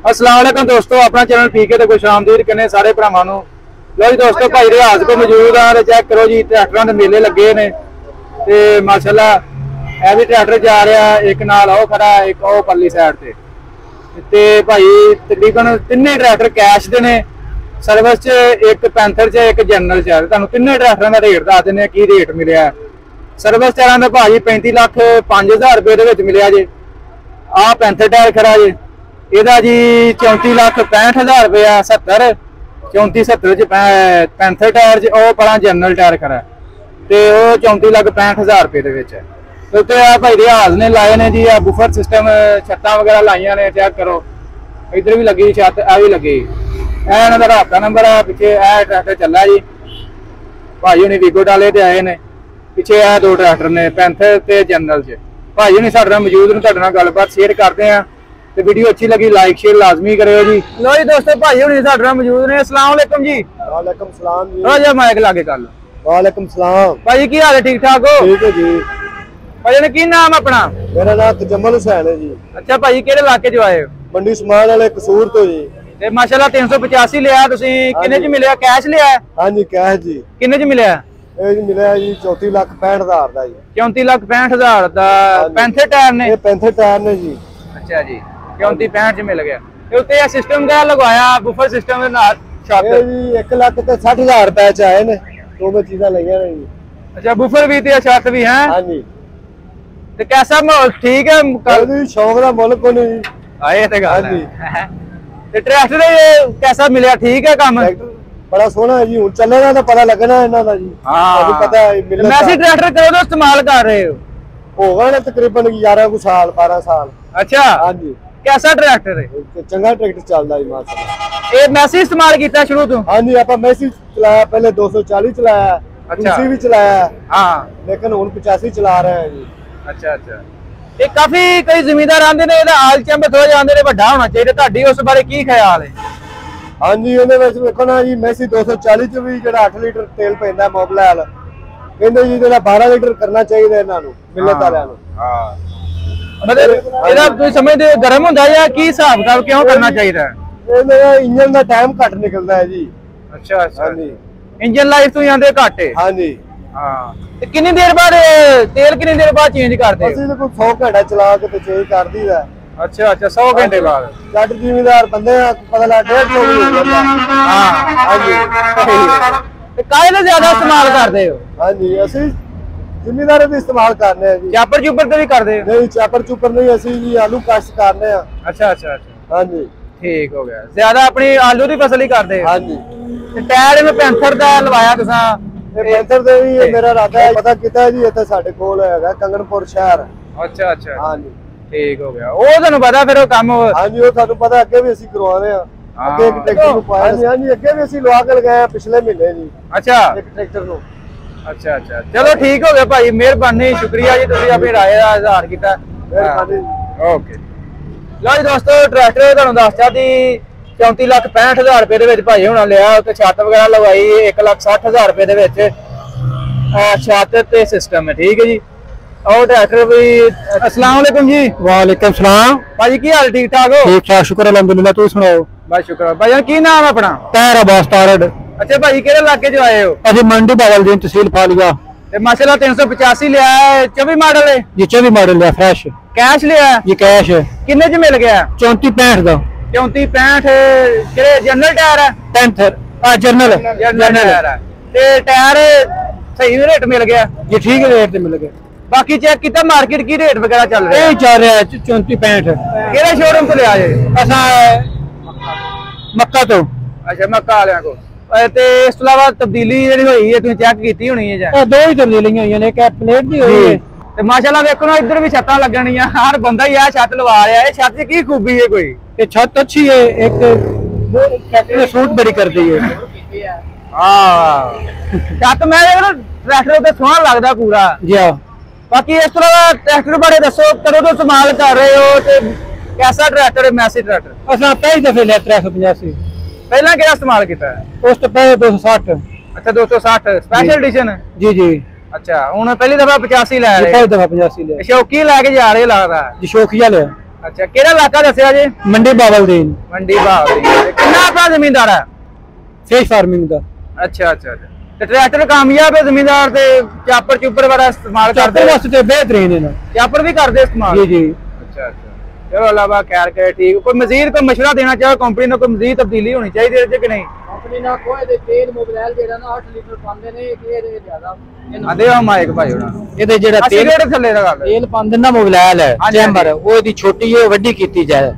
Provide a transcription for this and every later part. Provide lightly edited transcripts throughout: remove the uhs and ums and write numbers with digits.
अस्सलाम वालेकुम दोस्तों, अपना चैनल पीके ते खुश आमदीद करने सारे भरावां नूं। लो जी दोस्तों, भाई रियाज को मौजूद आ ते चेक करो जी, ट्रैक्टरां दे मेले लगे ने ते माशाल्लाह ए भी ट्रैक्टर जा रहा, एक नाल ओ खड़ा, एक ओ परली साइड ते भाई तकरीबन तिन्ने ट्रैक्टर कैश दे ने। सर्विस च एक पैंथर च एक जनरल च। तुहानूं तिन्ने ट्रैक्टरां दा रेट दस दिंदे की रेट मिलिया। सर्विस टायरां दा भाजी 35,05,000 रुपए दे विच मिलिया जी। आ पैंथर टायर खड़ा जी, ਇਹਦਾ जी 34,65,000 रुपया 70 34,70 च पैंथर टायर च ਉਹ ਬੜਾ ਜਨਰਲ टायर खड़ा ਤੇ ਉਹ 34,65,000 रुपए ਦੇ ਵਿੱਚ ਤੇ ਉੱਤੇ ਆ ਭਾਈ ਰਿਆਜ਼ ਨੇ ਲਾਏ ਨੇ ਜੀ। ਆ ਬੂਫਰ ਸਿਸਟਮ ਛੱਤਾਂ ਵਗੈਰਾ ਲਾਈਆਂ ਨੇ, ਚੈੱਕ ਕਰੋ। ਇੱਧਰ ਵੀ ਲੱਗੀ ਛੱਤ, ਆ ਵੀ ਲੱਗੀ। ਇਹ ਇਹਨਾਂ ਦਾ ਰਾਬਤਾ ਨੰਬਰ ਆ। ਪਿੱਛੇ ਇਹ ਟਰੈਕਟਰ ਚੱਲਾ ਜੀ, ਭਾਈ ਹੁਣੀ ਵੀਗੋ ਡਾਲੇ ਤੇ ਆਏ ਨੇ। ਪਿੱਛੇ ਇਹ ਦੋ ਟਰੈਕਟਰ ਨੇ, ਪੈਂਥਰ ਤੇ ਜਨਰਲ ਚ। ਭਾਈ ਹੁਣੀ ਸਾਡੇ ਨਾਲ ਮੌਜੂਦ ਨੇ, ਤੁਹਾਡੇ ਨਾਲ ਗੱਲਬਾਤ ਸ਼ੇਅਰ ਕਰਦੇ ਆ। ਤੇ ਵੀਡੀਓ अच्छी लगी लाइक शेयर लाजमी करो जी। लो जी दोस्तों, भाई हुणी साडे नाल मौजूद ने। अस्सलाम वालेकुम जी। वालेकुम सलाम जी। थोड़ा जिहा माइक लाके कर लो। वालेकुम सलाम भाई की हाल है, ठीक ठाक हो? ठीक है जी। भाई ने की नाम अपना? मेरा नाम तजम्मल हुसैन है जी। अच्छा भाई, किहड़े इलाके चो आए हो? मंडी समान वाले कसूर तो जी। ते माशाल्लाह 385 लिया तुसीं, किन्ने च मिलिया? कैश लिया? हां जी कैश जी। किन्ने च मिलिया? ਇਹ ਜੀ ਮਿਲਿਆ ਜੀ 34,65,000 ਦਾ ਜੀ। 34,65,000 ਦਾ ਪੈਂਥਰ ਟਾਇਰ ਨੇ? ਇਹ ਪੈਂਥਰ ਟਾਇਰ ਨੇ ਜੀ। ਅੱਛਾ ਜੀ, 34,65 ਚ ਮਿਲ ਗਿਆ। ਤੇ ਉੱਤੇ ਇਹ ਸਿਸਟਮ ਦਾ ਲਗਵਾਇਆ, ਬੂਫਰ ਸਿਸਟਮ ਦੇ ਨਾਲ ਛੱਤ। ਇਹ ਜੀ 1,60,000 ਰੁਪਏ ਚ ਆਏ ਨੇ, ਦੋਵੇਂ ਚੀਜ਼ਾਂ ਲਈਆਂ ਨੇ ਜੀ। ਅੱਛਾ, ਬੂਫਰ ਵੀ ਤੇ ਛੱਤ ਵੀ ਹੈ? ਹਾਂ ਜੀ। ਤੇ ਕੈਸਾ ਮਾਹੌਲ ਠੀਕ ਹੈ? ਜੀ ਸ਼ੌਕ ਦਾ ਮੁੱਲ ਕੋਈ ਨਹੀਂ। ਆਏ ਤੇ ਗੱਲ ਹੈ। ਤੇ ਟਰੈਕਟਰ ਕੈਸਾ ਮਿਲਿਆ? ਠੀਕ ਹੈ ਕੰਮ? ਬੜਾ ਸੋਹਣਾ ਹੈ ਜੀ। ਹੁਣ ਚੱਲੇਗਾ ਤਾਂ ਪਤਾ ਲੱਗਣਾ ਇਹਨਾਂ ਦਾ ਜੀ। ਤੁਹਾਨੂੰ ਪਤਾ ਹੈ ਮਿਲਣਾ। ਮੈਸੀ ਟਰੈਕਟਰ ਕਦੋਂ ਤੋਂ ਇਸਤੇਮਾਲ ਕਰ ਰਹੇ ਹੋ? ਹੋ ਗਏ ਨੇ ਤਕਰੀਬਨ 11 ਕੁ ਸਾਲ 12 ਸਾਲ। ਅੱਛਾ ਹਾਂ ਜੀ। कैसा ट्रैक्टर है? चंगा ट्रैक्टर चलता है माशाल्लाह। ये मैसी इस्तेमाल किया शुरू तो? हाँ जी, आप मैसी चलाया, पहले 240 चलाया, अच्छा भी चलाया। हाँ, लेकिन हुन 85 चला रहे हैं जी। अच्छा अच्छा। ये काफी कई जिमीदार आंदे ने, ਇਹਦਾ ਆਲ ਚੰਬਤ ਹੋ ਜਾਂਦੇ ਨੇ, ਵੱਡਾ ਹੋਣਾ ਚਾਹੀਦਾ। ਤੁਹਾਡੀ ਉਸ ਬਾਰੇ ਕੀ ਖਿਆਲ ਹੈ? हाँ जी, ਉਹਦੇ ਵਿੱਚ ਵੇਖੋ ਨਾ ਜੀ, ਮੈਸੀ 240 ਚ ਵੀ ਜਿਹੜਾ 8 ਲੀਟਰ ਤੇਲ ਪੈਂਦਾ ਮੋਬਲਾਲ, ਕਹਿੰਦੇ ਜੀ ਜਿਹੜਾ 12 ਲੀਟਰ ਕਰਨਾ ਚਾਹੀਦਾ ਇਹਨਾਂ ਨੂੰ, ਮਿਲਤ ਵਾਲਿਆਂ ਨੂੰ। ਹਾਂ, मतलब ਇਹਦਾ ਤੁਸੀਂ ਸਮਝਦੇ ਹੋ ਗਰਮ ਹੁੰਦਾ ਜਾਂ ਕੀ ਹਿਸਾਬ ਕਰ ਕਿਉਂ ਕਰਨਾ ਚਾਹੀਦਾ? ਇਹਦਾ ਇੰਜਨ ਦਾ ਟਾਈਮ ਘੱਟ ਨਿਕਲਦਾ ਹੈ ਜੀ। ਅੱਛਾ ਅੱਛਾ। ਹਾਂਜੀ, ਇੰਜਨ ਲਾਈਫ ਤੋਂ ਜਾਂਦੇ ਘੱਟ ਹੈ। ਹਾਂਜੀ ਹਾਂ। ਤੇ ਕਿੰਨੀ ਦੇਰ ਬਾਅਦ ਤੇਲ ਕਿੰਨੀ ਦੇਰ ਬਾਅਦ ਚੇਂਜ ਕਰਦੇ ਹੋ? ਅਸੀਂ ਤਾਂ ਕੋਈ 100 ਘੰਟਾ ਚਲਾ ਕੇ ਤੇ ਚੇਂਜ ਕਰ ਦਈਦਾ। ਅੱਛਾ ਅੱਛਾ, 100 ਘੰਟੇ ਬਾਅਦ। ਜੱਟ ਜ਼ਿਮੀਦਾਰ ਬੰਦੇ ਆ, ਪਤਾ ਲੱਗ 150 ਵੀ ਹੋ ਜਾਂਦਾ। ਹਾਂ ਹਾਂਜੀ। ਤੇ ਕਾਹਦੇ ਨਾਲ ਜ਼ਿਆਦਾ ਇਸਤੇਮਾਲ ਕਰਦੇ ਹੋ? ਹਾਂਜੀ, ਅਸੀਂ ਜ਼ਿਮੀਦਾਰ ਵੀ ਇਸਤੇਮਾਲ ਕਰਨੇ ਆ ਜੀ। ਚਾਪਰ ਚੂਪਰ ਤੇ ਵੀ ਕਰਦੇ ਹੋ? ਨਹੀਂ, ਚਾਪਰ ਚੂਪਰ ਨਹੀਂ, ਅਸੀਂ ਜੀ ਆਲੂ ਕਾਸ਼ ਕਰਨੇ ਆ। ਅੱਛਾ ਅੱਛਾ ਅੱਛਾ। ਹਾਂਜੀ ਠੀਕ ਹੋ ਗਿਆ। ਜ਼ਿਆਦਾ ਆਪਣੀ ਆਲੂ ਦੀ ਫਸਲ ਹੀ ਕਰਦੇ ਹੋ? ਹਾਂਜੀ। ਤੇ ਟਾਇਰ ਇਹ ਪੈਂਥਰ ਦਾ ਲਵਾਇਆ ਤੁਸੀਂ? ਇਹ ਪੈਂਥਰ ਦੇ ਵੀ ਮੇਰਾ ਇਰਾਦਾ ਹੈ, ਪਤਾ ਕੀਤਾ ਜੀ, ਇੱਥੇ ਸਾਡੇ ਕੋਲ ਹੈਗਾ ਕੰਗਨਪੁਰ ਸ਼ਹਿਰ। ਅੱਛਾ ਅੱਛਾ। ਹਾਂਜੀ ਠੀਕ ਹੋ ਗਿਆ। ਉਹ ਤੁਹਾਨੂੰ ਪਤਾ ਫਿਰ ਉਹ ਕੰਮ? ਹਾਂਜੀ, ਉਹ ਤੁਹਾਨੂੰ ਪਤਾ, ਅੱਗੇ ਵੀ ਅਸੀਂ ਕਰਵਾਉਂਦੇ ਆ। ਅੱਗੇ ਇੱਕ ਟਰੈਕਟਰ ਨੂੰ ਪਾਇਆ ਸੀ। ਹਾਂਜੀ, ਅੱਗੇ ਵੀ ਅਸੀਂ ਲਵਾ ਕੇ ਲਗਾਇਆ ਪਿਛਲੇ ਮਹੀਨੇ ਜੀ। ਅੱਛਾ, ਇੱਕ ਟਰੈਕਟਰ ਨੂੰ। अच्छा अच्छा, चलो ठीक हो गया भाई, मेहरबानी, शुक्रिया जी, तुसीं अपनी राय का इजहार किया। मेहरबानी। ओके। लो जी दोस्तों, ट्रैक्टर तुहानूं दसता दी 34,65,000 रुपए दे विच भाई हुणां लिया। उत्ते छत वगैरह लगवाई 1,60,000 रुपए दे विच छत ते सिस्टम है। ठीक है जी। और ट्रैक्टर भी। अस्सलाम वालेकुम जी। वालेकुम सलाम। भाजी की हाल, ठीक ठाक हो? ठीक ठाक, शुक्र अल्हम्दुलिल्लाह, तू सुनाओ? बस शुक्र। भाई की नाम है अपना? तार अब्बास तारड़। अच्छा भाई, किहड़े इलाके च आए हो? अभी मंडी बावलदीन, तहसील फालिया। ते माशाल्लाह 385 लिया है, 24 मॉडल है जी? 24 मॉडल लिया, फ्रेश कैश लिया जी? कैश। किन्ने च मिल गया? 34,65 दा। 34,65 किहड़े जनरल टायर है? पैंथर। हां जनरल टायर है। ते टायर सही रेट मिल गया जी? ठीक रेट ते मिल गया। बाकी चेक किया मार्केट की रेट वगैरह चल रहा है? चल रहा है 34,65। किहड़े शोरूम तो लिया जे? असा मक्का तो। अच्छा, मक्का वालियां को। ਤੇ ਇਸ ਤੋਂ ਇਲਾਵਾ ਤਬਦੀਲੀ ਜਿਹੜੀ ਹੋਈ ਹੈ ਤੁਸੀਂ ਚੈੱਕ ਕੀਤੀ ਹੋਣੀ ਹੈ ਜਾਂ? ਦੋ ਹੀ ਤਬਦੀਲੀਆਂ ਹੋਈਆਂ ਨੇ, ਇੱਕ ਪਲੇਟ ਦੀ ਹੋਈ ਹੈ ਤੇ ਮਾਸ਼ਾਅੱਲਾ ਵੇਖੋ ਨਾ, ਇੱਧਰ ਵੀ ਛੱਤਾਂ ਲੱਗਣੀਆਂ। ਹਰ ਬੰਦਾ ਹੀ ਇਹ ਛੱਤ ਲਵਾ ਰਿਹਾ। ਇਹ ਛੱਤ 'ਚ ਕੀ ਖੂਬੀ ਹੈ ਕੋਈ? ਇਹ ਛੱਤ ਅੱਛੀ ਹੈ, ਇੱਕ ਟਰੈਕਟਰ ਸੂਟ ਬੜੀ ਕਰਦੀ ਹੈ। ਹਾਂ, ਛੱਤ ਮੈਂ ਟਰੈਕਟਰ ਉੱਤੇ ਸੋਹਣਾ ਲੱਗਦਾ ਪੂਰਾ ਜੀ। ਬਾਕੀ ਇਸ ਤੋਂ ਇਲਾਵਾ ਟਰੈਕਟਰ ਬਾਰੇ ਦੱਸੋ, ਕਦੋਂ ਤੋਂ ਇਸਤੇਮਾਲ ਕਰ ਰਹੇ ਹੋ ਤੇ कैसा ट्रैक्टर है? मैसी ट्रैक्टर असा पहली दफे लिया 385। पहला क्या इस्तेमाल किया? उस तो पहले 260। अच्छा 260 स्पेशल एडिशन? जी जी। अच्छा, हुन पहली दफा 85 ले रहे? पहली दफा 85 ले। शौकी लेके जा रहे लगदा? जी शौकिया ले। ਅੱਛਾ ਕਿਹੜਾ ਇਲਾਕਾ ਦੱਸਿਆ ਜੀ? ਮੰਡੀ ਬਾਵਲਦੀਨ। ਮੰਡੀ ਬਾਵਲਦੀਨ। ਕਿੰਨਾ ਆਪਣਾ ਜ਼ਮੀਨਦਾਰ ਹੈ? ਫਿਸ਼ ਫਾਰਮਿੰਗ ਦਾ। ਅੱਛਾ ਅੱਛਾ ਤੇ ਟਰੈਕਟਰ ਕਾਮਯਾਬ ਹੈ ਜ਼ਮੀਨਦਾਰ ਤੇ ਚਾਪਰ ਚੂਪਰ ਵਾਲਾ ਇਸਤੇਮਾਲ ਕਰਦੇ? ਚਾਪਰ ਵਾਸਤੇ ਤੇ ਬਿਹਤਰੀਨ ਹੈ। ਚਾਪਰ ਵੀ ਕਰਦੇ ਇਸਤੇਮਾਲ? ਜੀ ਜੀ। ਅੱਛਾ ਅੱਛਾ ਚਲੋ ਅਲਾਵਾ ਖੈਰ ਕਰੇ ਠੀਕ। ਕੋਈ ਮਜ਼ੀਦ ਕੋਈ ਮਸ਼ਵਰਾ ਦੇਣਾ ਚਾਹੋ ਕੰਪਨੀ ਨੂੰ, ਕੋਈ ਮਜ਼ੀਦ ਤਬਦੀਲੀ ਹੋਣੀ ਚਾਹੀਦੀ ਹੈ ਕਿ ਨਹੀਂ? ਕੰਪਨੀ ਨਾਲ ਕੋਈ ਦੇ ਤੇਲ ਮੋਬਾਈਲ ਜਿਹੜਾ ਨਾ 8 ਲੀਟਰ ਪਾਉਂਦੇ ਨੇ ਇਹਦੇ ਜ਼ਿਆਦਾ ਆਦੇ ਆ ਮਾਈਕ ਭਾਈ ਉਹਨਾਂ ਨੂੰ ਇਹਦੇ ਜਿਹੜਾ ਤੇਲ ਥੱਲੇ ਦਾ ਗੱਲ ਤੇਲ ਪਾਉਂਦੇ ਨਾ ਮੋਬਾਈਲ ਹੈ ਚੈਂਬਰ, ਉਹ ਇਹਦੀ ਛੋਟੀ ਹੈ ਵੱਡੀ ਕੀਤੀ ਜਾਏ,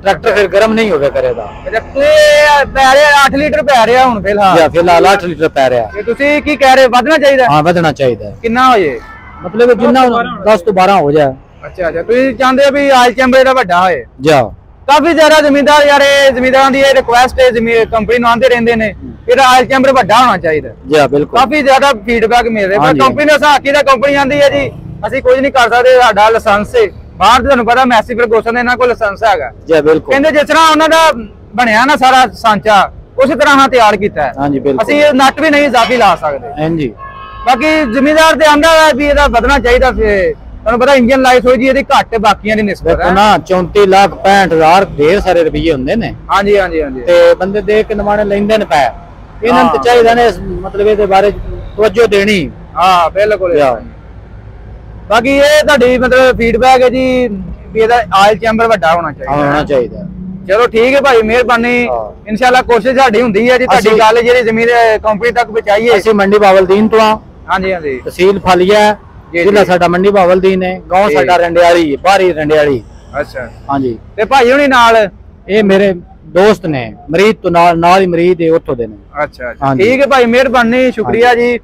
ਟਰੈਕਟਰ ਫਿਰ ਗਰਮ ਨਹੀਂ ਹੋਵੇ ਕਰੇਗਾ। ਪੈ ਰਿਹਾ 8 ਲੀਟਰ ਪੈ ਰਿਹਾ ਹੁਣ ਫਿਲਹਾਲ? ਫਿਲਹਾਲ 8 ਲੀਟਰ ਪੈ ਰਿਹਾ। ਤੇ ਤੁਸੀਂ ਕੀ ਕਹਿ ਰਹੇ ਵਧਣਾ ਚਾਹੀਦਾ? ਹਾਂ ਵਧਣਾ ਚਾਹੀਦਾ। ਕਿੰਨਾ ਹੋ ਜੇ? ਮਤਲਬ ਜਿੰਨਾ 10 ਤੋਂ 12 ਹੋ ਜਾਏ। ਅੱਛਾ ਅੱਛਾ ਤੁਸੀਂ ਚਾਹੁੰਦੇ ਹੋ ਵੀ ਆਇਲ ਚੈਂਬਰ ਦਾ ਵੱਡਾ ਹੋਏ? ਜਾ ਕਾਫੀ ਜ਼ਿਆਦਾ ਜ਼ਮੀਨਦਾਰ ਯਾਰ ਇਹ ਜ਼ਮੀਨਦਾਰਾਂ ਦੀ ਇਹ ਰਿਕੁਐਸਟ ਹੈ, ਕੰਪਨੀ ਨੂੰ ਆਉਂਦੇ ਰਹਿੰਦੇ ਨੇ ਇਹਦਾ ਆਇਲ ਚੈਂਬਰ ਵੱਡਾ ਹੋਣਾ ਚਾਹੀਦਾ। ਜਾ ਬਿਲਕੁਲ ਕਾਫੀ ਜ਼ਿਆਦਾ ਫੀਡਬੈਕ ਮਿਲ ਰਿਹਾ, ਪਰ ਕੰਪਨੀ ਨੇ ਸਾਕੀ ਦਾ ਕੰਪਨੀ ਆਂਦੀ ਹੈ ਜੀ ਅਸੀਂ ਕੁਝ ਨਹੀਂ ਕਰ ਸਕਦੇ, ਸਾਡਾ ਲਾਇਸੈਂਸ ਹੈ ਬਾਹਰ। ਤੁਹਾਨੂੰ ਪਤਾ ਮੈਸੀ ਫਰਗੂਸਨ ਦੇ ਇਹਨਾਂ ਕੋਲ ਲਾਇਸੈਂਸ ਹੈਗਾ। ਜੀ ਬਿਲਕੁਲ। ਕਹਿੰਦੇ ਜਿਸ ਤਰ੍ਹਾਂ ਉਹਨਾਂ ਦਾ ਬਣਿਆ ਨਾ ਸਾਰਾ ਸਾਂਚਾ ਉਸੇ ਤਰ੍ਹਾਂ ਹਾਂ ਤਿਆਰ ਕੀਤਾ ਹੈ। ਹਾਂਜੀ ਬਿਲਕੁਲ। ਅਸੀਂ ਇਹ ਨੱਟ ਵੀ ਨਹੀਂ ਇਜ਼ਾਫੀ ਲਾ ਸਕਦੇ। ਹਾਂਜੀ ਬਾਕੀ ਜ਼ਿਮੀਂਦਾਰ ਤੇ ਆਂਦਾ ਹੈ ਵੀ ਇਹਦਾ ਵਧਣਾ ਚਾਹੀਦਾ। ਤੁਹਾਨੂੰ ਪਤਾ ਇੰਜਨ ਲਾਈਟ ਹੋਈ ਜੀ ਇਹਦੀ ਘੱਟ ਬਾਕੀਆਂ ਦੀ ਨਿਸਬਤ ਹੈ ਨਾ 34,65,000 ਢੇਰ ਸਾਰੇ ਰੁਪਏ ਹੁੰਦੇ ਨੇ। ਹਾਂਜੀ ਹਾਂਜੀ ਹਾਂਜੀ ਤੇ ਬੰਦੇ ਦੇਖ ਕੇ ਨਵਾਣੇ ਲੈਂਦੇ ਨੇ ਪੈ, ਇਹਨਾਂ ਨੂੰ ਚਾਹੀਦਾ ਨੇ ਮਤਲਬ ਇਹਦੇ ਬਾਰੇ ਤਵੱਜੋ ਦੇਣੀ। ਹਾਂ ਬਿਲਕੁਲ। ਬਾਕੀ ਇਹ ਤੁਹਾਡੀ ਮਤਲਬ ਫੀਡਬੈਕ ਹੈ ਜੀ ਵੀ ਇਹਦਾ ਆਇਲ ਚੈਂਬਰ ਵੱਡਾ ਹੋਣਾ ਚਾਹੀਦਾ। ਚਲੋ ਠੀਕ ਹੈ ਭਾਈ ਮਿਹਰਬਾਨੀ। ਇਨਸ਼ਾਅੱਲਾ ਕੋਸ਼ਿਸ਼ ਸਾਡੀ ਹੁੰਦੀ ਹੈ ਜੀ ਤੁਹਾਡੀ ਗੱਲ ਜਿਹੜੀ ਜ਼ਮੀਨ ਕੰਪਨੀ ਤੱਕ ਪਹੁੰਚਾਈਏ। ਅਸੀਂ ਮੰਡੀ ਬਾਵਲਦੀਨ ਤੋਂ ਆ। ਹਾਂਜੀ ਹਾਂਜੀ। ਤਹਿਸੀਲ ਫਾਲੀਆ, ਜ਼ਿਲ੍ਹਾ ਸਾਡਾ ਮੰਡੀ ਬਾਵਲਦੀਨ ਹੈ, ਗਾਂव ਸਾਡਾ ਰੰਡਿਆਲੀ, ਬਾਹਰੀ ਰੰਡਿਆਲੀ। ਅੱਛਾ ਹਾਂਜੀ। ਤੇ ਭਾਈ ਹੁਣੀ ਨਾਲ ਇਹ ਮੇਰੇ ਦੋਸਤ ਨੇ, ਮਰੀਦ ਤੋਂ ਨਾਲ ਹੀ ਮਰੀਦ ਹੈ ਉੱਥੋਂ ਦੇ ਨੇ। ਅੱਛਾ ਠੀਕ ਹੈ ਭਾਈ ਮਿਹਰਬਾਨੀ ਸ਼ੁਕਰੀਆ ਜੀ।